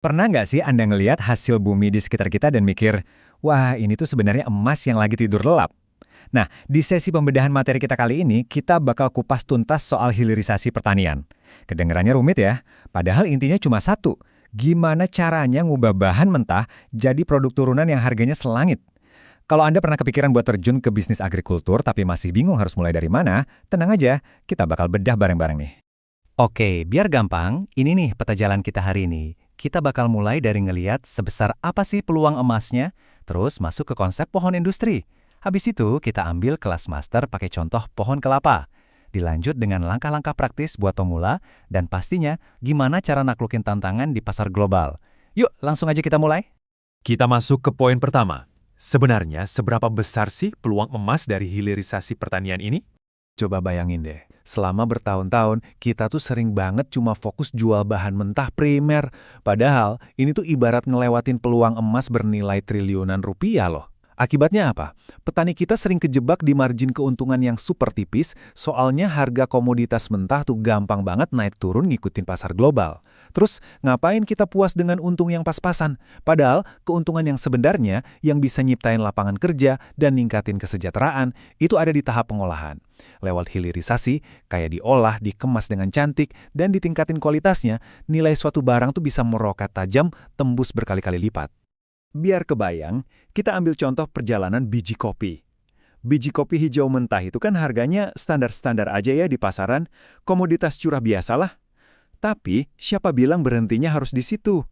Pernah nggak sih Anda ngelihat hasil bumi di sekitar kita dan mikir, wah ini tuh sebenarnya emas yang lagi tidur lelap? Nah, di sesi pembedahan materi kita kali ini, kita bakal kupas tuntas soal hilirisasi pertanian. Kedengarannya rumit ya, padahal intinya cuma satu. Gimana caranya ngubah bahan mentah jadi produk turunan yang harganya selangit? Kalau Anda pernah kepikiran buat terjun ke bisnis agrikultur tapi masih bingung harus mulai dari mana, tenang aja, kita bakal bedah bareng-bareng nih. Oke, biar gampang, ini nih peta jalan kita hari ini. Kita bakal mulai dari ngeliat sebesar apa sih peluang emasnya, terus masuk ke konsep pohon industri. Habis itu, kita ambil kelas master pakai contoh pohon kelapa. Dilanjut dengan langkah-langkah praktis buat pemula, dan pastinya gimana cara naklukin tantangan di pasar global. Yuk, langsung aja kita mulai. Kita masuk ke poin pertama. Sebenarnya, seberapa besar sih peluang emas dari hilirisasi pertanian ini? Coba bayangin deh, selama bertahun-tahun kita tuh sering banget cuma fokus jual bahan mentah primer. Padahal ini tuh ibarat ngelewatin peluang emas bernilai triliunan rupiah loh. Akibatnya apa? Petani kita sering kejebak di margin keuntungan yang super tipis, soalnya harga komoditas mentah tuh gampang banget naik turun ngikutin pasar global. Terus, ngapain kita puas dengan untung yang pas-pasan? Padahal, keuntungan yang sebenarnya yang bisa nyiptain lapangan kerja dan ningkatin kesejahteraan, itu ada di tahap pengolahan. Lewat hilirisasi, kayak diolah, dikemas dengan cantik, dan ditingkatin kualitasnya, nilai suatu barang tuh bisa meroket tajam, tembus berkali-kali lipat. Biar kebayang, kita ambil contoh perjalanan biji kopi. Biji kopi hijau mentah itu kan harganya standar-standar aja ya di pasaran, komoditas curah biasalah. Tapi, siapa bilang berhentinya harus di situ?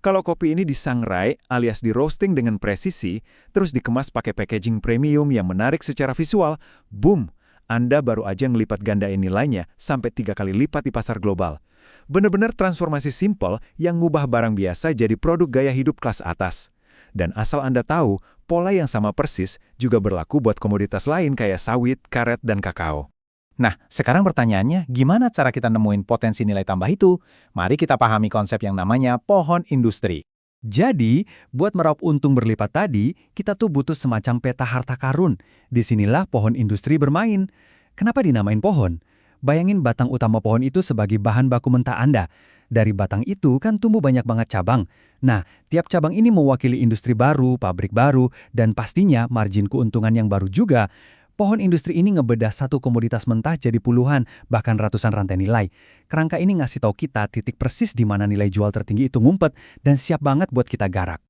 Kalau kopi ini disangrai alias di roasting dengan presisi, terus dikemas pakai packaging premium yang menarik secara visual, boom! Anda baru aja ngelipat gandain nilainya sampai 3 kali lipat di pasar global. Bener-bener transformasi simpel yang ngubah barang biasa jadi produk gaya hidup kelas atas. Dan asal Anda tahu, pola yang sama persis juga berlaku buat komoditas lain kayak sawit, karet, dan kakao. Nah, sekarang pertanyaannya, gimana cara kita nemuin potensi nilai tambah itu? Mari kita pahami konsep yang namanya pohon industri. Jadi, buat meraup untung berlipat tadi, kita tuh butuh semacam peta harta karun. Disinilah pohon industri bermain. Kenapa dinamain pohon? Bayangin batang utama pohon itu sebagai bahan baku mentah Anda. Dari batang itu kan tumbuh banyak banget cabang. Nah, tiap cabang ini mewakili industri baru, pabrik baru, dan pastinya margin keuntungan yang baru juga. Pohon industri ini ngebedah satu komoditas mentah jadi puluhan, bahkan ratusan rantai nilai. Kerangka ini ngasih tahu kita titik persis di mana nilai jual tertinggi itu ngumpet dan siap banget buat kita garap.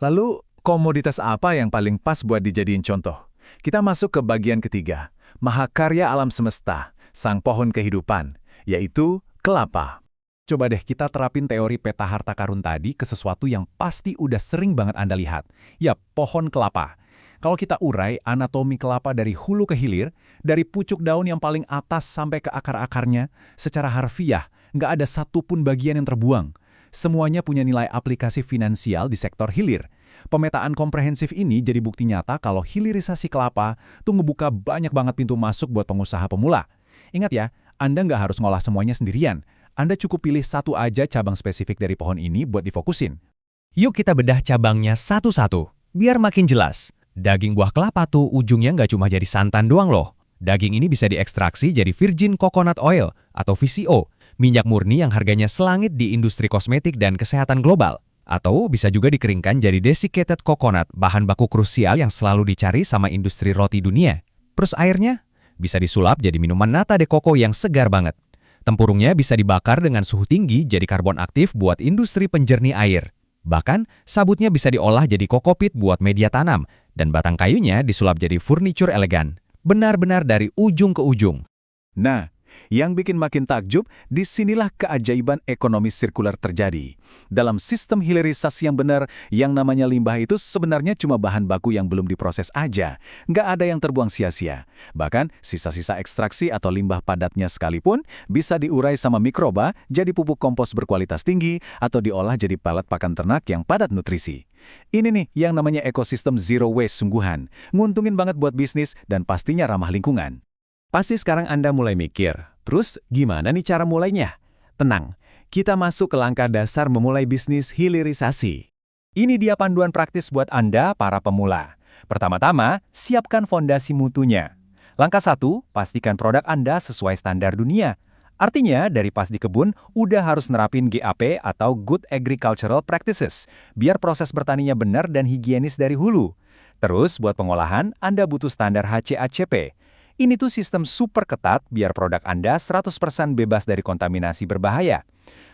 Lalu, komoditas apa yang paling pas buat dijadiin contoh? Kita masuk ke bagian ketiga, mahakarya alam semesta, sang pohon kehidupan, yaitu kelapa. Coba deh kita terapin teori peta harta karun tadi ke sesuatu yang pasti udah sering banget Anda lihat. Ya, pohon kelapa. Kalau kita urai anatomi kelapa dari hulu ke hilir, dari pucuk daun yang paling atas sampai ke akar-akarnya, secara harfiah, nggak ada satupun bagian yang terbuang. Semuanya punya nilai aplikasi finansial di sektor hilir. Pemetaan komprehensif ini jadi bukti nyata kalau hilirisasi kelapa tuh ngebuka banyak banget pintu masuk buat pengusaha pemula. Ingat ya, Anda nggak harus ngolah semuanya sendirian. Anda cukup pilih satu aja cabang spesifik dari pohon ini buat difokusin. Yuk kita bedah cabangnya satu-satu, biar makin jelas. Daging buah kelapa tuh ujungnya nggak cuma jadi santan doang loh. Daging ini bisa diekstraksi jadi virgin coconut oil atau VCO, minyak murni yang harganya selangit di industri kosmetik dan kesehatan global. Atau bisa juga dikeringkan jadi desiccated coconut, bahan baku krusial yang selalu dicari sama industri roti dunia. Terus airnya bisa disulap jadi minuman nata de coco yang segar banget. Tempurungnya bisa dibakar dengan suhu tinggi jadi karbon aktif buat industri penjernih air. Bahkan, sabutnya bisa diolah jadi kokopit buat media tanam, dan batang kayunya disulap jadi furniture elegan. Benar-benar dari ujung ke ujung. Nah, yang bikin makin takjub, disinilah keajaiban ekonomi sirkular terjadi. Dalam sistem hilirisasi yang benar, yang namanya limbah itu sebenarnya cuma bahan baku yang belum diproses aja. Nggak ada yang terbuang sia-sia. Bahkan, sisa-sisa ekstraksi atau limbah padatnya sekalipun bisa diurai sama mikroba jadi pupuk kompos berkualitas tinggi atau diolah jadi pelet pakan ternak yang padat nutrisi. Ini nih yang namanya ekosistem zero waste sungguhan. Nguntungin banget buat bisnis dan pastinya ramah lingkungan. Pasti sekarang Anda mulai mikir, terus gimana nih cara mulainya? Tenang, kita masuk ke langkah dasar memulai bisnis hilirisasi. Ini dia panduan praktis buat Anda, para pemula. Pertama-tama, siapkan fondasi mutunya. Langkah 1, pastikan produk Anda sesuai standar dunia. Artinya, dari pas di kebun, udah harus nerapin GAP atau Good Agricultural Practices, biar proses bertaninya benar dan higienis dari hulu. Terus, buat pengolahan, Anda butuh standar HACCP. Ini tuh sistem super ketat biar produk Anda 100% bebas dari kontaminasi berbahaya.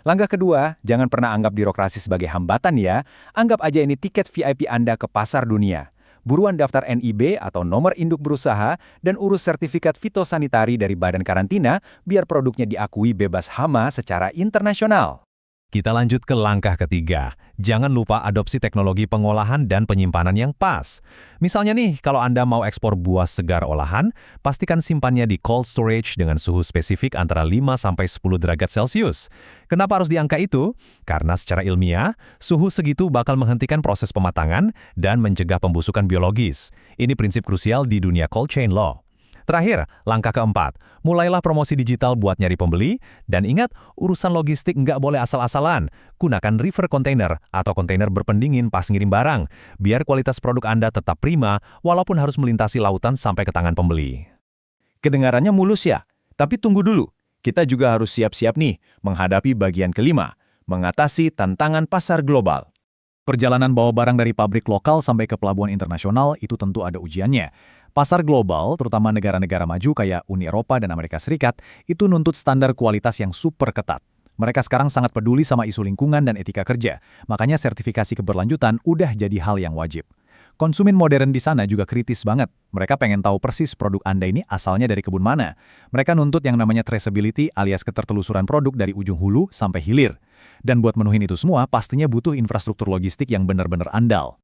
Langkah kedua, jangan pernah anggap birokrasi sebagai hambatan ya. Anggap aja ini tiket VIP Anda ke pasar dunia. Buruan daftar NIB atau nomor induk berusaha dan urus sertifikat fitosanitari dari Badan Karantina biar produknya diakui bebas hama secara internasional. Kita lanjut ke langkah ketiga. Jangan lupa adopsi teknologi pengolahan dan penyimpanan yang pas. Misalnya nih, kalau Anda mau ekspor buah segar olahan, pastikan simpannya di cold storage dengan suhu spesifik antara 5-10 derajat Celcius. Kenapa harus di angka itu? Karena secara ilmiah, suhu segitu bakal menghentikan proses pematangan dan mencegah pembusukan biologis. Ini prinsip krusial di dunia cold chain law. Terakhir, langkah keempat, mulailah promosi digital buat nyari pembeli, dan ingat, urusan logistik nggak boleh asal-asalan. Gunakan river container atau kontainer berpendingin pas ngirim barang, biar kualitas produk Anda tetap prima, walaupun harus melintasi lautan sampai ke tangan pembeli. Kedengarannya mulus ya, tapi tunggu dulu. Kita juga harus siap-siap nih menghadapi bagian kelima, mengatasi tantangan pasar global. Perjalanan bawa barang dari pabrik lokal sampai ke pelabuhan internasional itu tentu ada ujiannya. Pasar global, terutama negara-negara maju kayak Uni Eropa dan Amerika Serikat, itu nuntut standar kualitas yang super ketat. Mereka sekarang sangat peduli sama isu lingkungan dan etika kerja, makanya sertifikasi keberlanjutan udah jadi hal yang wajib. Konsumen modern di sana juga kritis banget. Mereka pengen tahu persis produk Anda ini asalnya dari kebun mana. Mereka nuntut yang namanya traceability alias ketertelusuran produk dari ujung hulu sampai hilir. Dan buat menuhin itu semua, pastinya butuh infrastruktur logistik yang benar-benar andal.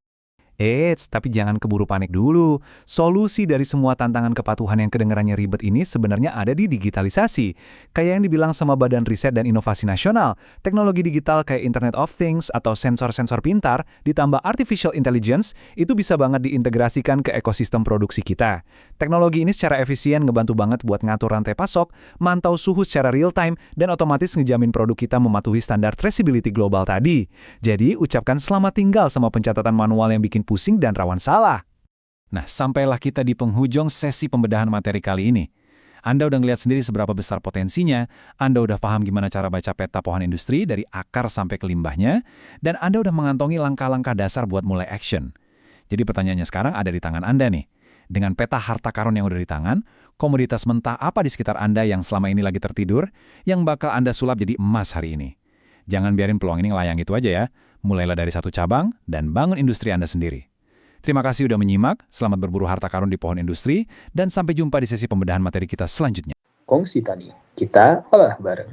Tapi jangan keburu panik dulu. Solusi dari semua tantangan kepatuhan yang kedengarannya ribet ini sebenarnya ada di digitalisasi. Kayak yang dibilang sama Badan Riset dan Inovasi Nasional, teknologi digital kayak Internet of Things atau sensor-sensor pintar ditambah artificial intelligence itu bisa banget diintegrasikan ke ekosistem produksi kita. Teknologi ini secara efisien ngebantu banget buat ngatur rantai pasok, mantau suhu secara real time, dan otomatis ngejamin produk kita mematuhi standar traceability global tadi. Jadi, ucapkan selamat tinggal sama pencatatan manual yang bikin pusing dan rawan salah. Nah, sampailah kita di penghujung sesi pembedahan materi kali ini. Anda udah ngeliat sendiri seberapa besar potensinya, Anda udah paham gimana cara baca peta pohon industri dari akar sampai ke limbahnya, dan Anda udah mengantongi langkah-langkah dasar buat mulai action. Jadi pertanyaannya sekarang ada di tangan Anda nih. Dengan peta harta karun yang udah di tangan, komoditas mentah apa di sekitar Anda yang selama ini lagi tertidur, yang bakal Anda sulap jadi emas hari ini? Jangan biarin peluang ini ngelayang itu aja ya. Mulailah dari satu cabang dan bangun industri Anda sendiri. Terima kasih udah menyimak, selamat berburu harta karun di pohon industri, dan sampai jumpa di sesi pembedahan materi kita selanjutnya. Kongsi Tani, kita olah bareng.